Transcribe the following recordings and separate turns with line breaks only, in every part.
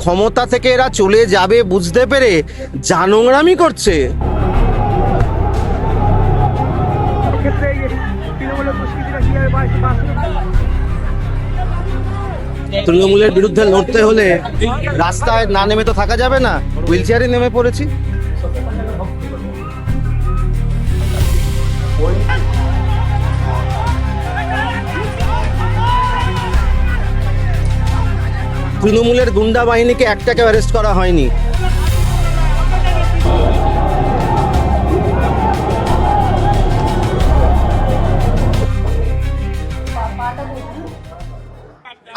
ক্ষমতা থেকে এরা চলে যাবে বুঝতে পেরে যা নোংরামি করছে। তৃণমূলের বিরুদ্ধে লড়তে হলে রাস্তায় না নেমে তো থাকা যাবে না, হুইল চেয়ারে নেমে পড়েছি। তৃণমূলের গুন্ডা বাহিনীকে একটাকে অ্যারেস্ট করা হয়নি।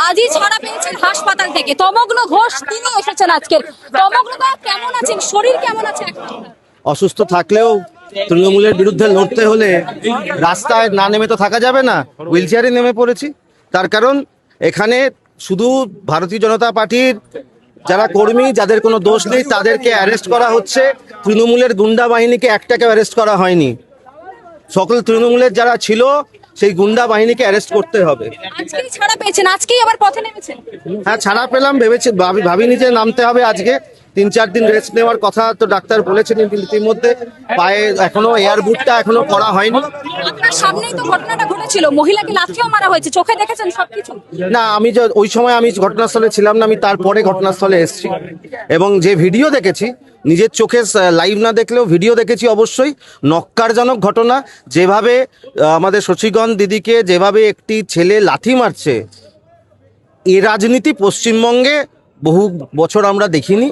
আজই ছাড়া পেয়েছেন হাসপাতাল থেকে তমগ্ন ঘোষ, তিনি এসেছেন আজকে। তমগ্নদা কেমন আছেন, শরীর কেমন আছে?
অসুস্থ থাকলেও তৃণমূলের বিরুদ্ধে লড়তে হলে রাস্তায় না নেমে তো থাকা যাবে না, হুইল চেয়ারে নেমে পড়েছি। তার কারণ এখানে শুধু ভারতীয় জনতা পার্টির যারা কর্মী, যাদের কোনো দোষ নেই, তাদেরকে অ্যারেস্ট করা হচ্ছে। তৃণমূলের গুন্ডা বাহিনীকে একটাকে অ্যারেস্ট করা হয়নি। সকল তৃণমূলের যারা ছিল সেই গুন্ডা বাহিনীকে অ্যারেস্ট করতে হবে।
আজকেই ছাড়া পেয়েছেন, আজকেই আবার পথে নেমেছেন?
হ্যাঁ, ছাড়া পেলাম, ভেবেছি ভাবিনি যে নামতে হবে আজকে। 3-4 দিন রেস্ট নেওয়ার কথা তো ডাক্তার বলেছেন, কিন্তু ইতিমধ্যে পায়ে এখনো এয়ার বুটটা এখনো করা হয়নি।
আপনার সামনেই তো ঘটনাটা ঘটেছিল, মহিলাকে লাথিও মারা হয়েছে, চোখে দেখেছেন সবকিছু?
না, আমি ওই সময় আমি ঘটনাস্থলে ছিলাম না, আমি তারপরে ঘটনাস্থলে এসেছি এবং যে ভিডিও দেখেছি, নিজের চোখে লাইভ না দেখলেও ভিডিও দেখেছি, অবশ্যই নক্কারজনক ঘটনা। যেভাবে আমাদের শশীগণ দিদিকে যেভাবে একটি ছেলে লাথি মারছে, এ রাজনীতি পশ্চিমবঙ্গে বহু বছর আমরা দেখিনি।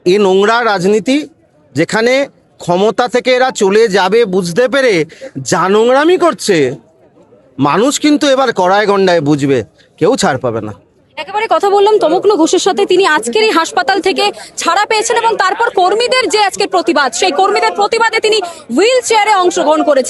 এ নোংরা রাজনীতি, যেখানে ক্ষমতা থেকে এরা চলে যাবে বুঝতে পেরে যা নোংরামি করছে, মানুষ কিন্তু এবার কড়ায় গন্ডায় বুঝবে, কেউ ছাড় পাবে না।
একেবারে কথা বললাম তমগ্ন ঘোষের সাথে, তিনি আজকের এই হাসপাতাল থেকে ছাড়া পেয়েছেন এবং তারপর কর্মীদের যে আজকের প্রতিবাদ, সেই কর্মীদের প্রতিবাদে তিনি হুইল চেয়ারে অংশগ্রহণ করেছেন।